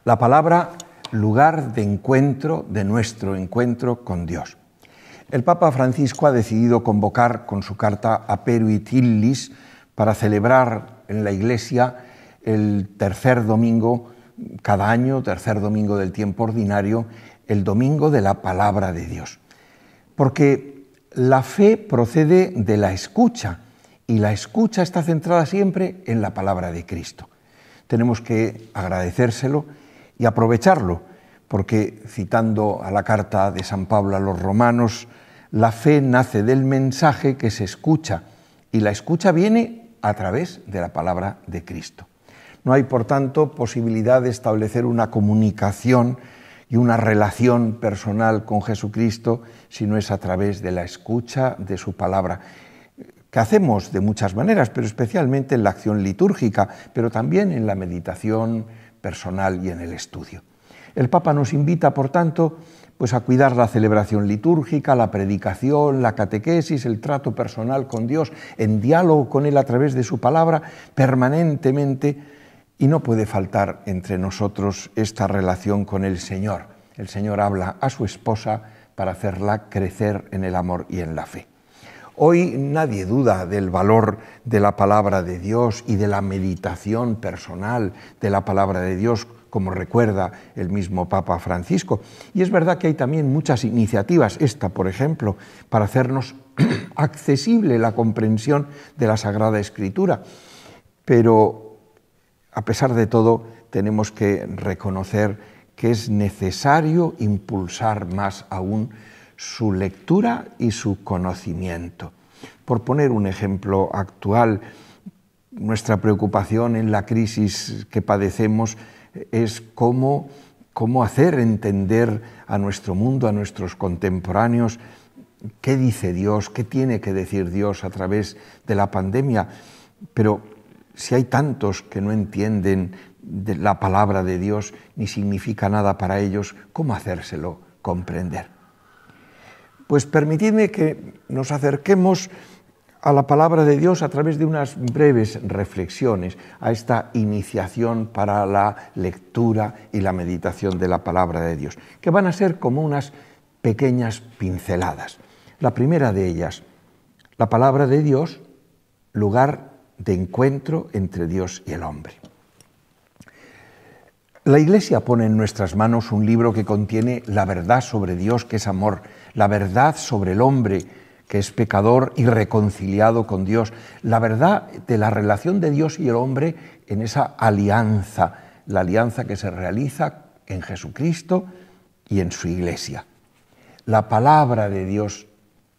La palabra, lugar de encuentro, de nuestro encuentro con Dios. El Papa Francisco ha decidido convocar con su carta Aperuit Illis para celebrar en la Iglesia el tercer domingo, cada año, tercer domingo del tiempo ordinario, el domingo de la palabra de Dios. Porque la fe procede de la escucha y la escucha está centrada siempre en la palabra de Cristo. Tenemos que agradecérselo y aprovecharlo, porque citando a la carta de San Pablo a los romanos, la fe nace del mensaje que se escucha y la escucha viene a través de la palabra de Cristo. No hay, por tanto, posibilidad de establecer una comunicación y una relación personal con Jesucristo si no es a través de la escucha de su palabra, que hacemos de muchas maneras, pero especialmente en la acción litúrgica, pero también en la meditación personal y en el estudio. El Papa nos invita, por tanto, pues a cuidar la celebración litúrgica, la predicación, la catequesis, el trato personal con Dios, en diálogo con Él a través de su palabra, permanentemente, y no puede faltar entre nosotros esta relación con el Señor. El Señor habla a su esposa para hacerla crecer en el amor y en la fe. Hoy nadie duda del valor de la palabra de Dios y de la meditación personal de la palabra de Dios, como recuerda el mismo Papa Francisco. Y es verdad que hay también muchas iniciativas, esta por ejemplo, para hacernos accesible la comprensión de la Sagrada Escritura. Pero a pesar de todo tenemos que reconocer que es necesario impulsar más aún su lectura y su conocimiento. Por poner un ejemplo actual, nuestra preocupación en la crisis que padecemos es cómo hacer entender a nuestro mundo, a nuestros contemporáneos, qué dice Dios, qué tiene que decir Dios a través de la pandemia. Pero si hay tantos que no entienden de la palabra de Dios ni significa nada para ellos, ¿cómo hacérselo comprender? Pues permitidme que nos acerquemos a la palabra de Dios a través de unas breves reflexiones, a esta iniciación para la lectura y la meditación de la palabra de Dios, que van a ser como unas pequeñas pinceladas. La primera de ellas, la palabra de Dios, lugar de encuentro entre Dios y el hombre. La Iglesia pone en nuestras manos un libro que contiene la verdad sobre Dios, que es amor, la verdad sobre el hombre, que es pecador y reconciliado con Dios, la verdad de la relación de Dios y el hombre en esa alianza, la alianza que se realiza en Jesucristo y en su Iglesia. La palabra de Dios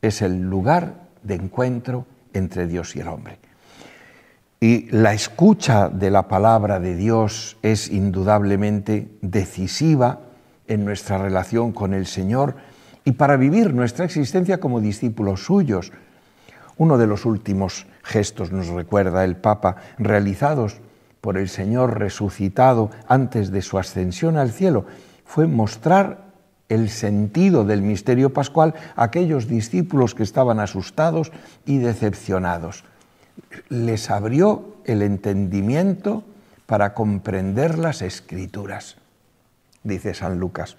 es el lugar de encuentro entre Dios y el hombre. Y la escucha de la palabra de Dios es indudablemente decisiva en nuestra relación con el Señor y para vivir nuestra existencia como discípulos suyos. Uno de los últimos gestos, nos recuerda el Papa, realizados por el Señor resucitado antes de su ascensión al cielo, fue mostrar el sentido del misterio pascual a aquellos discípulos que estaban asustados y decepcionados. Les abrió el entendimiento para comprender las Escrituras, dice San Lucas.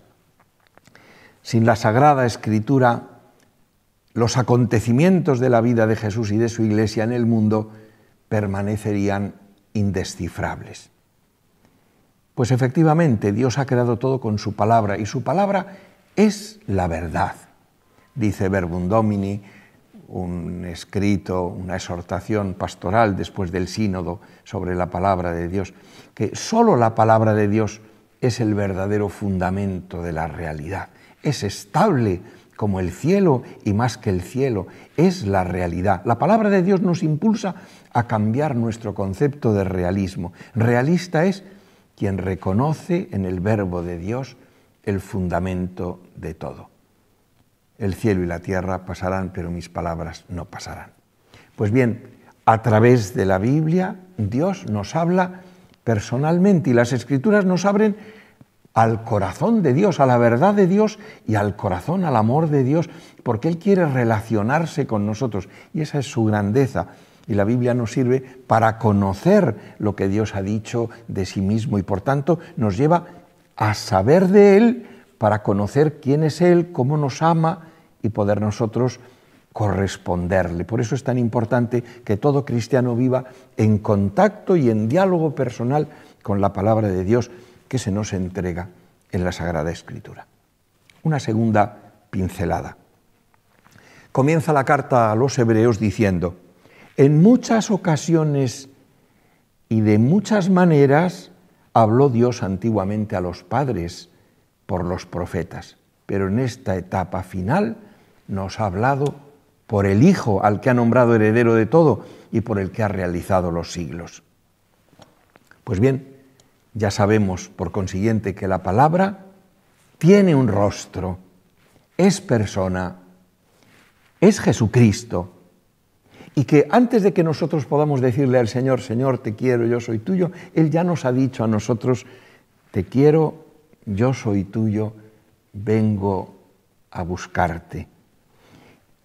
Sin la Sagrada Escritura, los acontecimientos de la vida de Jesús y de su Iglesia en el mundo permanecerían indescifrables. Pues efectivamente, Dios ha creado todo con su palabra y su palabra es la verdad. Dice Verbum Domini, un escrito, una exhortación pastoral después del sínodo sobre la palabra de Dios, que solo la palabra de Dios es el verdadero fundamento de la realidad. Es estable como el cielo y más que el cielo, es la realidad. La palabra de Dios nos impulsa a cambiar nuestro concepto de realismo. Realista es quien reconoce en el verbo de Dios el fundamento de todo. El cielo y la tierra pasarán, pero mis palabras no pasarán. Pues bien, a través de la Biblia, Dios nos habla personalmente y las Escrituras nos abren al corazón de Dios, a la verdad de Dios y al corazón, al amor de Dios, porque Él quiere relacionarse con nosotros y esa es su grandeza. Y la Biblia nos sirve para conocer lo que Dios ha dicho de sí mismo y por tanto nos lleva a saber de Él para conocer quién es Él, cómo nos ama y poder nosotros corresponderle. Por eso es tan importante que todo cristiano viva en contacto y en diálogo personal con la palabra de Dios que se nos entrega en la Sagrada Escritura. Una segunda pincelada. Comienza la carta a los Hebreos diciendo: en muchas ocasiones y de muchas maneras habló Dios antiguamente a los padres por los profetas, pero en esta etapa final nos ha hablado por el Hijo, al que ha nombrado heredero de todo y por el que ha realizado los siglos. Pues bien, ya sabemos por consiguiente que la palabra tiene un rostro, es persona, es Jesucristo, y que antes de que nosotros podamos decirle al Señor, Señor, te quiero, yo soy tuyo, Él ya nos ha dicho a nosotros, te quiero, yo soy tuyo, vengo a buscarte.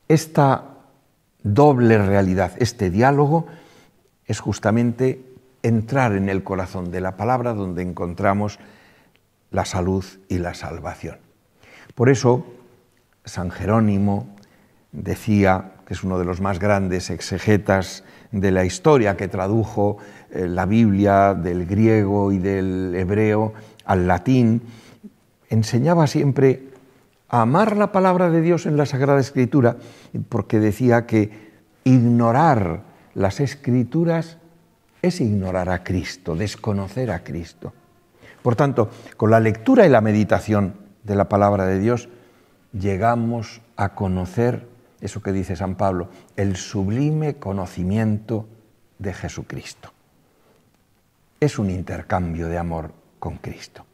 Esta doble realidad, este diálogo, es justamente entrar en el corazón de la palabra donde encontramos la salud y la salvación. Por eso, San Jerónimo decía, que es uno de los más grandes exegetas de la historia, que tradujo la Biblia del griego y del hebreo al latín, enseñaba siempre a amar la palabra de Dios en la Sagrada Escritura, porque decía que ignorar las Escrituras es ignorar a Cristo, desconocer a Cristo. Por tanto, con la lectura y la meditación de la palabra de Dios, llegamos a conocer eso que dice San Pablo, el sublime conocimiento de Jesucristo. Es un intercambio de amor con Cristo.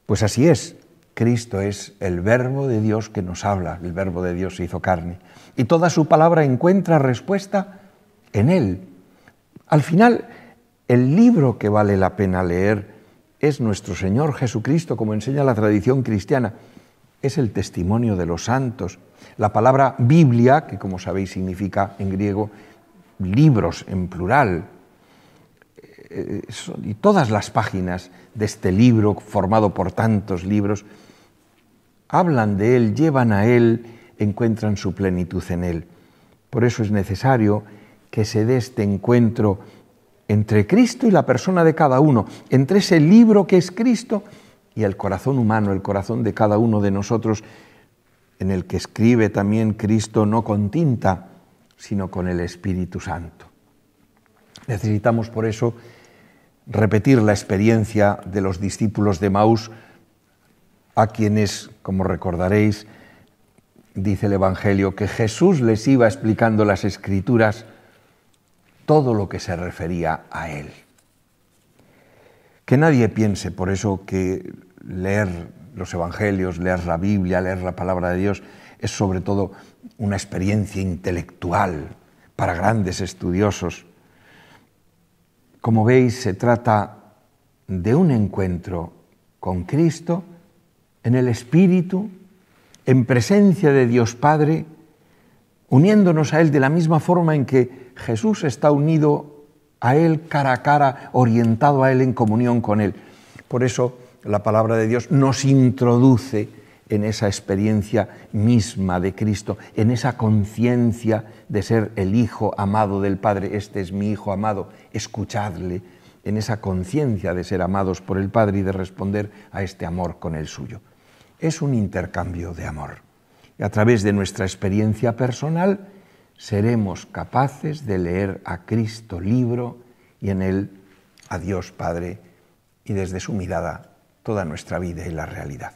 Pues así es, Cristo es el Verbo de Dios que nos habla, el Verbo de Dios se hizo carne, y toda su palabra encuentra respuesta en Él. Al final, el libro que vale la pena leer es nuestro Señor Jesucristo, como enseña la tradición cristiana. Es el testimonio de los santos. La palabra Biblia, que como sabéis significa en griego libros en plural, y todas las páginas de este libro, formado por tantos libros, hablan de Él, llevan a Él, encuentran su plenitud en Él. Por eso es necesario que se dé este encuentro entre Cristo y la persona de cada uno, entre ese libro que es Cristo y el corazón humano, el corazón de cada uno de nosotros, en el que escribe también Cristo no con tinta, sino con el Espíritu Santo. Necesitamos por eso repetir la experiencia de los discípulos de Emaús, a quienes, como recordaréis, dice el Evangelio, que Jesús les iba explicando las Escrituras, todo lo que se refería a Él. Que nadie piense por eso que leer los Evangelios, leer la Biblia, leer la palabra de Dios es sobre todo una experiencia intelectual para grandes estudiosos. Como veis, se trata de un encuentro con Cristo en el Espíritu, en presencia de Dios Padre, uniéndonos a Él de la misma forma en que Jesús está unido a Él cara a cara, orientado a Él en comunión con Él. Por eso la palabra de Dios nos introduce en esa experiencia misma de Cristo, en esa conciencia de ser el Hijo amado del Padre. Este es mi Hijo amado, escuchadle, en esa conciencia de ser amados por el Padre y de responder a este amor con el suyo. Es un intercambio de amor. Y a través de nuestra experiencia personal seremos capaces de leer a Cristo libro y en él a Dios Padre y desde su mirada toda nuestra vida y la realidad.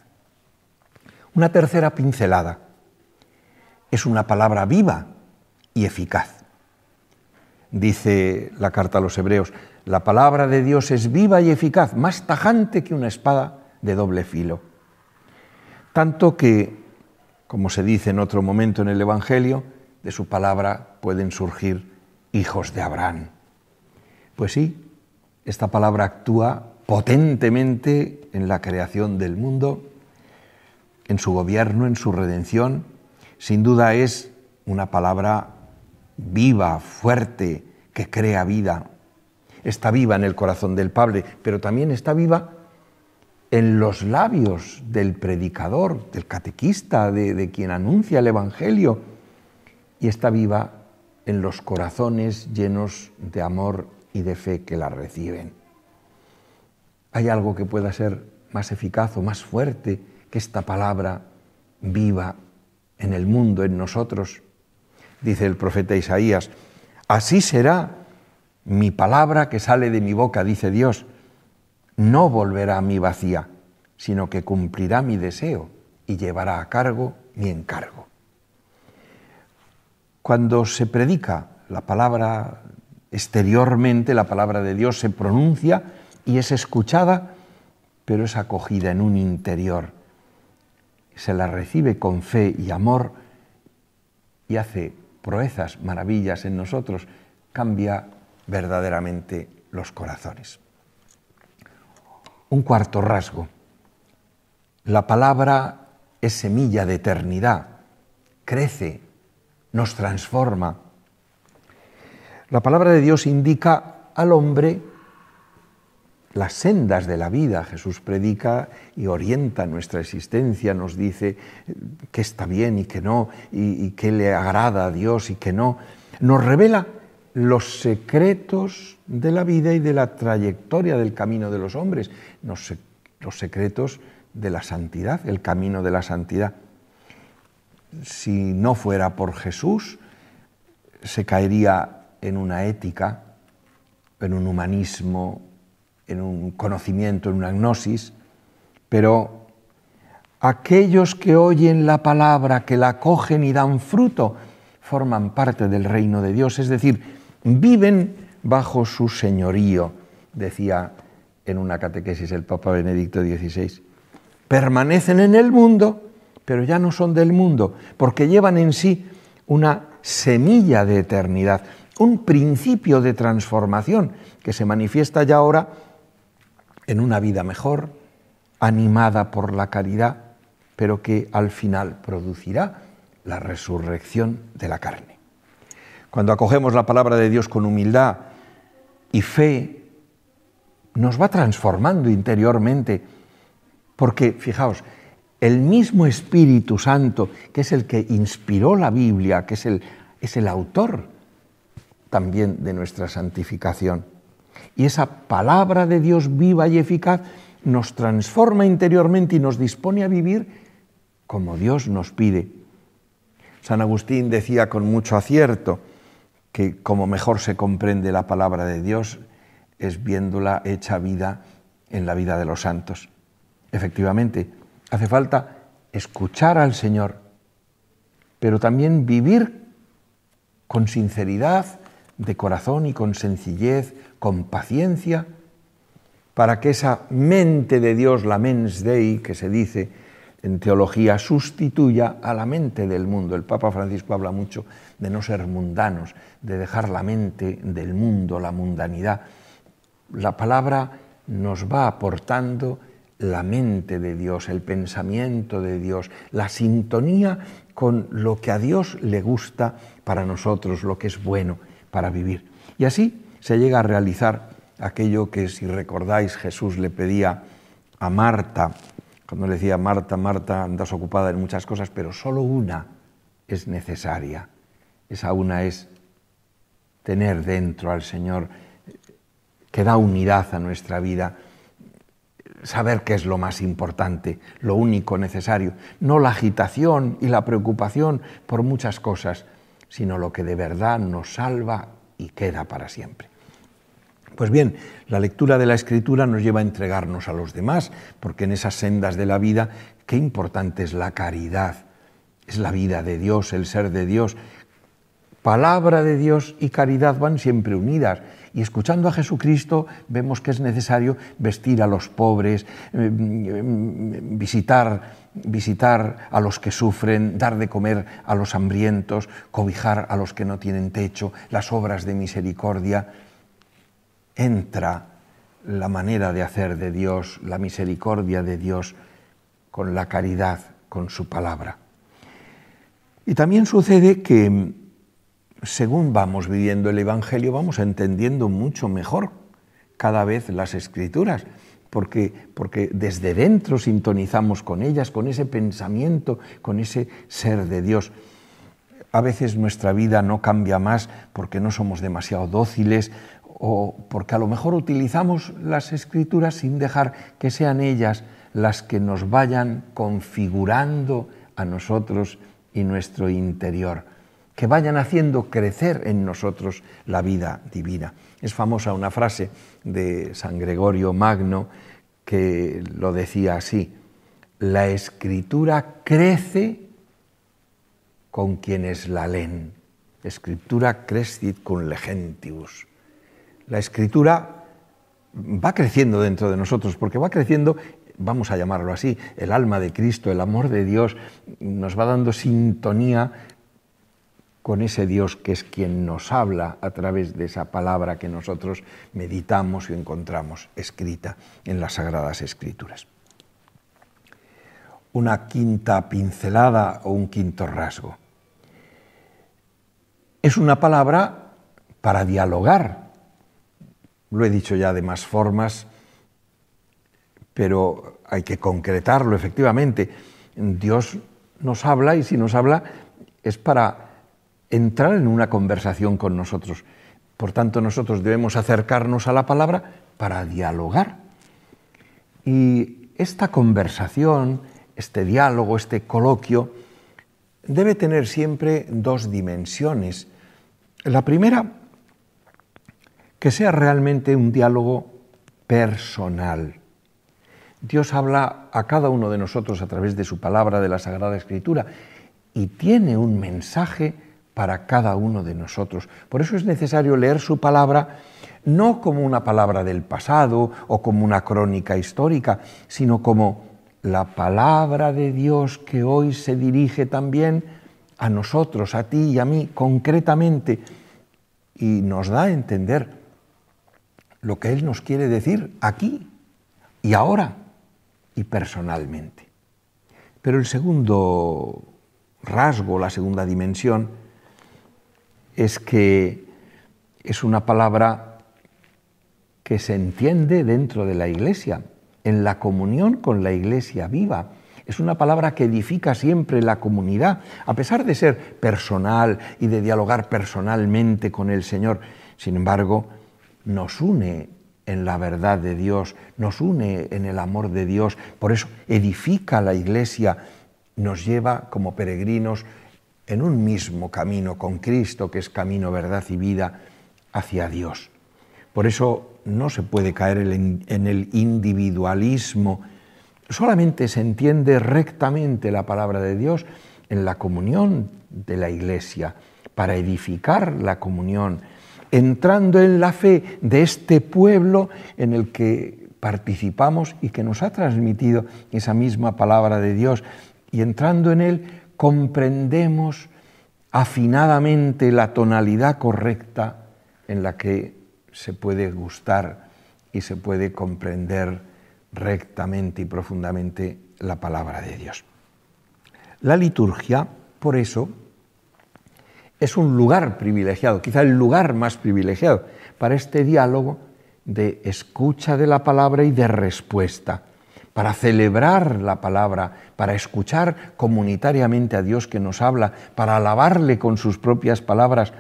Una tercera pincelada es una palabra viva y eficaz. Dice la carta a los Hebreos, la palabra de Dios es viva y eficaz, más tajante que una espada de doble filo. Tanto que, como se dice en otro momento en el Evangelio, de su palabra pueden surgir hijos de Abraham. Pues sí, esta palabra actúa potentemente en la creación del mundo, en su gobierno, en su redención. Sin duda es una palabra viva, fuerte, que crea vida. Está viva en el corazón del Padre, pero también está viva en los labios del predicador, del catequista, de quien anuncia el Evangelio, y está viva en los corazones llenos de amor y de fe que la reciben. ¿Hay algo que pueda ser más eficaz o más fuerte que esta palabra viva en el mundo, en nosotros? Dice el profeta Isaías: así será mi palabra que sale de mi boca, dice Dios, no volverá a mí vacía, sino que cumplirá mi deseo y llevará a cargo mi encargo. Cuando se predica la palabra exteriormente, la palabra de Dios se pronuncia y es escuchada, pero es acogida en un interior. Se la recibe con fe y amor y hace proezas, maravillas en nosotros, cambia verdaderamente los corazones. Un cuarto rasgo: la palabra es semilla de eternidad, crece, nos transforma. La palabra de Dios indica al hombre las sendas de la vida. Jesús predica y orienta nuestra existencia, nos dice qué está bien y qué no, y qué le agrada a Dios y qué no. Nos revela los secretos de la vida y de la trayectoria del camino de los hombres, los secretos de la santidad, el camino de la santidad. Si no fuera por Jesús, se caería en una ética, en un humanismo, en un conocimiento, en una gnosis, pero aquellos que oyen la palabra, que la acogen y dan fruto, forman parte del reino de Dios, es decir, viven bajo su señorío, decía en una catequesis el Papa Benedicto XVI. Permanecen en el mundo, pero ya no son del mundo, porque llevan en sí una semilla de eternidad, un principio de transformación que se manifiesta ya ahora en una vida mejor, animada por la caridad, pero que al final producirá la resurrección de la carne. Cuando acogemos la palabra de Dios con humildad y fe, nos va transformando interiormente, porque, fijaos, el mismo Espíritu Santo, que es el que inspiró la Biblia, que es el autor también de nuestra santificación, y esa palabra de Dios viva y eficaz nos transforma interiormente y nos dispone a vivir como Dios nos pide. San Agustín decía con mucho acierto que como mejor se comprende la palabra de Dios es viéndola hecha vida en la vida de los santos. Efectivamente, hace falta escuchar al Señor, pero también vivir con sinceridad de corazón y con sencillez, con paciencia, para que esa mente de Dios, la mens Dei, que se dice en teología, sustituya a la mente del mundo. El Papa Francisco habla mucho de no ser mundanos, de dejar la mente del mundo, la mundanidad. La palabra nos va aportando la mente de Dios, el pensamiento de Dios, la sintonía con lo que a Dios le gusta para nosotros, lo que es bueno para vivir. Y así se llega a realizar aquello que, si recordáis, Jesús le pedía a Marta, cuando le decía: Marta, Marta, andas ocupada en muchas cosas, pero solo una es necesaria. Esa una es tener dentro al Señor, que da unidad a nuestra vida, saber qué es lo más importante, lo único necesario, no la agitación y la preocupación por muchas cosas, sino lo que de verdad nos salva y queda para siempre. Pues bien, la lectura de la Escritura nos lleva a entregarnos a los demás, porque en esas sendas de la vida, qué importante es la caridad, es la vida de Dios, el ser de Dios. Palabra de Dios y caridad van siempre unidas, y escuchando a Jesucristo vemos que es necesario vestir a los pobres, visitar a los que sufren, dar de comer a los hambrientos, cobijar a los que no tienen techo, las obras de misericordia. Entra la manera de hacer de Dios, la misericordia de Dios, con la caridad, con su palabra. Y también sucede que, según vamos viviendo el Evangelio, vamos entendiendo mucho mejor cada vez las Escrituras. porque desde dentro sintonizamos con ellas, con ese pensamiento, con ese ser de Dios. A veces nuestra vida no cambia más porque no somos demasiado dóciles o porque a lo mejor utilizamos las Escrituras sin dejar que sean ellas las que nos vayan configurando a nosotros y nuestro interior, que vayan haciendo crecer en nosotros la vida divina. Es famosa una frase de San Gregorio Magno que lo decía así: la Escritura crece con quienes la leen. Scriptura crescit cum legentibus. La Escritura va creciendo dentro de nosotros, porque va creciendo, vamos a llamarlo así, el alma de Cristo, el amor de Dios, nos va dando sintonía con ese Dios que es quien nos habla a través de esa palabra que nosotros meditamos y encontramos escrita en las Sagradas Escrituras. Una quinta pincelada o un quinto rasgo. Es una palabra para dialogar. Lo he dicho ya de más formas, pero hay que concretarlo efectivamente. Dios nos habla y si nos habla es para entrar en una conversación con nosotros. Por tanto, nosotros debemos acercarnos a la palabra para dialogar. Y esta conversación, este diálogo, este coloquio, debe tener siempre dos dimensiones. La primera, que sea realmente un diálogo personal. Dios habla a cada uno de nosotros a través de su palabra, de la Sagrada Escritura, y tiene un mensaje para cada uno de nosotros. Por eso es necesario leer su palabra no como una palabra del pasado o como una crónica histórica, sino como la palabra de Dios que hoy se dirige también a nosotros, a ti y a mí, concretamente, y nos da a entender lo que Él nos quiere decir aquí y ahora y personalmente. Pero el segundo rasgo, la segunda dimensión, es que es una palabra que se entiende dentro de la Iglesia, en la comunión con la Iglesia viva. Es una palabra que edifica siempre la comunidad, a pesar de ser personal y de dialogar personalmente con el Señor. Sin embargo, nos une en la verdad de Dios, nos une en el amor de Dios. Por eso edifica la Iglesia, nos lleva como peregrinos en un mismo camino con Cristo, que es camino, verdad y vida, hacia Dios. Por eso no se puede caer en el individualismo. Solamente se entiende rectamente la palabra de Dios en la comunión de la Iglesia, para edificar la comunión, entrando en la fe de este pueblo en el que participamos y que nos ha transmitido esa misma palabra de Dios, y entrando en él comprendemos afinadamente la tonalidad correcta en la que se puede gustar y se puede comprender rectamente y profundamente la palabra de Dios. La liturgia, por eso, es un lugar privilegiado, quizá el lugar más privilegiado para este diálogo de escucha de la palabra y de respuesta, para celebrar la palabra, para escuchar comunitariamente a Dios que nos habla, para alabarle con sus propias palabras.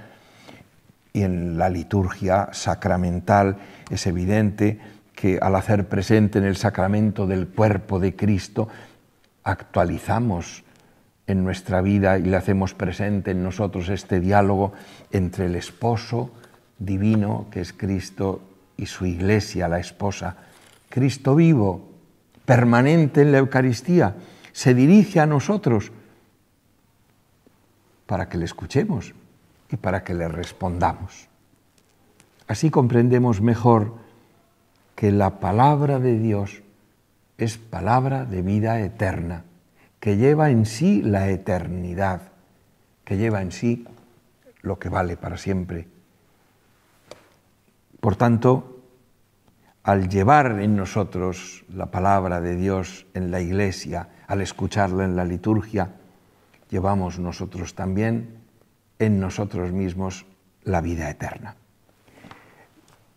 Y en la liturgia sacramental es evidente que al hacer presente en el sacramento del cuerpo de Cristo, actualizamos en nuestra vida y le hacemos presente en nosotros este diálogo entre el esposo divino, que es Cristo, y su iglesia, la esposa. Cristo vivo, permanente en la Eucaristía, se dirige a nosotros para que le escuchemos y para que le respondamos. Así comprendemos mejor que la palabra de Dios es palabra de vida eterna, que lleva en sí la eternidad, que lleva en sí lo que vale para siempre. Por tanto, al llevar en nosotros la palabra de Dios en la Iglesia, al escucharla en la liturgia, llevamos nosotros también en nosotros mismos la vida eterna.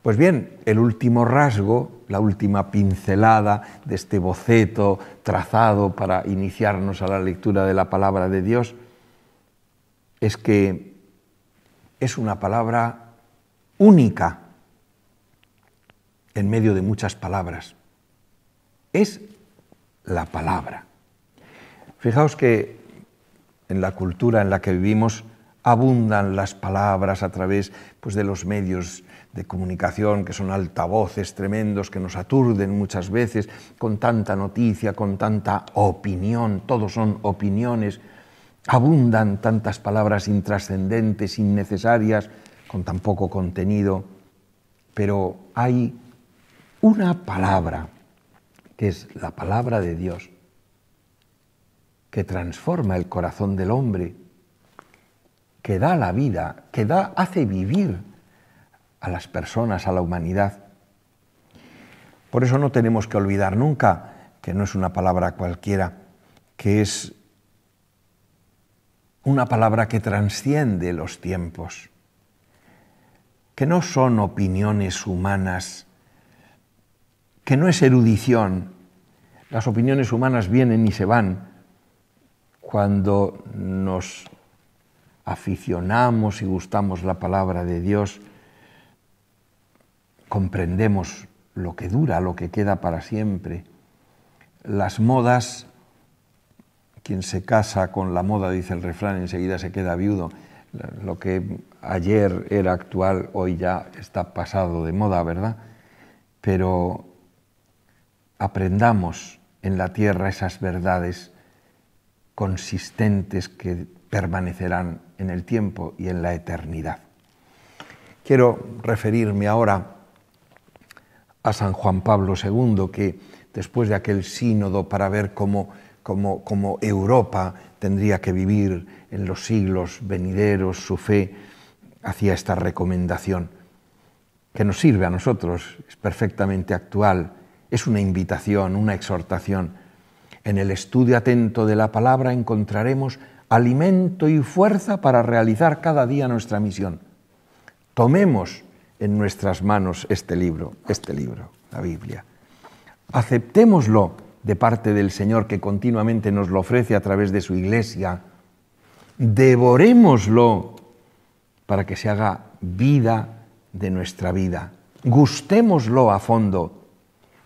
Pues bien, el último rasgo, la última pincelada de este boceto trazado para iniciarnos a la lectura de la palabra de Dios es que es una palabra única en medio de muchas palabras. Es la palabra. Fijaos que en la cultura en la que vivimos abundan las palabras a través de los medios de comunicación, que son altavoces tremendos que nos aturden muchas veces con tanta noticia, con tanta opinión, todos son opiniones. Abundan tantas palabras intrascendentes, innecesarias, con tan poco contenido, pero hay una palabra, que es la palabra de Dios, que transforma el corazón del hombre, que da la vida, que hace vivir a las personas, a la humanidad. Por eso no tenemos que olvidar nunca que no es una palabra cualquiera, que es una palabra que trasciende los tiempos, que no son opiniones humanas, que no es erudición. Las opiniones humanas vienen y se van. Cuando nos aficionamos y gustamos la palabra de Dios, comprendemos lo que dura, lo que queda para siempre. Las modas, quien se casa con la moda, dice el refrán, enseguida se queda viudo. Lo que ayer era actual, hoy ya está pasado de moda, ¿verdad? Pero aprendamos en la tierra esas verdades consistentes que permanecerán en el tiempo y en la eternidad. Quiero referirme ahora a San Juan Pablo II, que después de aquel sínodo para ver cómo Europa tendría que vivir en los siglos venideros su fe, hacía esta recomendación que nos sirve a nosotros, es perfectamente actual, es una invitación, una exhortación. En el estudio atento de la palabra encontraremos alimento y fuerza para realizar cada día nuestra misión. Tomemos en nuestras manos este libro, la Biblia. Aceptémoslo de parte del Señor, que continuamente nos lo ofrece a través de su Iglesia. Devorémoslo para que se haga vida de nuestra vida. Gustémoslo a fondo.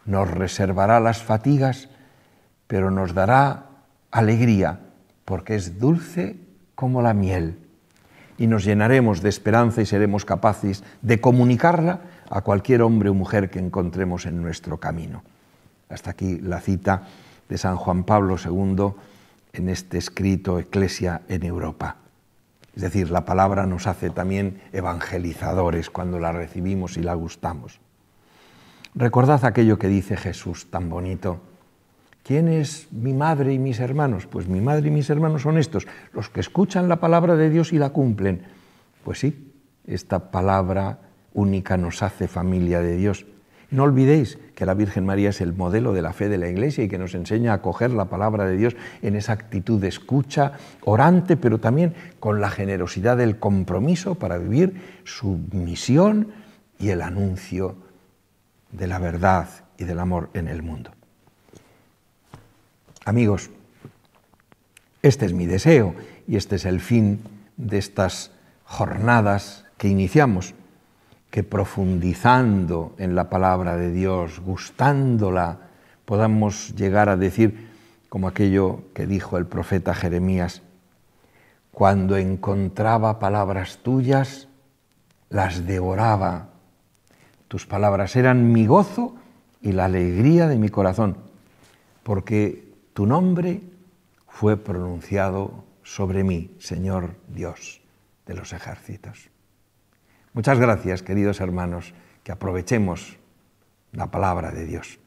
Nos reservará las fatigas, pero nos dará alegría, porque es dulce como la miel. Y nos llenaremos de esperanza y seremos capaces de comunicarla a cualquier hombre o mujer que encontremos en nuestro camino. Hasta aquí la cita de San Juan Pablo II en este escrito Ecclesia en Europa. Es decir, la palabra nos hace también evangelizadores cuando la recibimos y la gustamos. Recordad aquello que dice Jesús tan bonito. ¿Quién es mi madre y mis hermanos? Pues mi madre y mis hermanos son estos, los que escuchan la palabra de Dios y la cumplen. Pues sí, esta palabra única nos hace familia de Dios. No olvidéis que la Virgen María es el modelo de la fe de la Iglesia y que nos enseña a acoger la palabra de Dios en esa actitud de escucha, orante, pero también con la generosidad del compromiso para vivir su misión y el anuncio de la verdad y del amor en el mundo. Amigos, este es mi deseo y este es el fin de estas jornadas que iniciamos, que profundizando en la palabra de Dios, gustándola, podamos llegar a decir, como aquello que dijo el profeta Jeremías, cuando encontraba palabras tuyas, las devoraba. Tus palabras eran mi gozo y la alegría de mi corazón, porque tu nombre fue pronunciado sobre mí, Señor Dios de los ejércitos. Muchas gracias, queridos hermanos, que aprovechemos la palabra de Dios.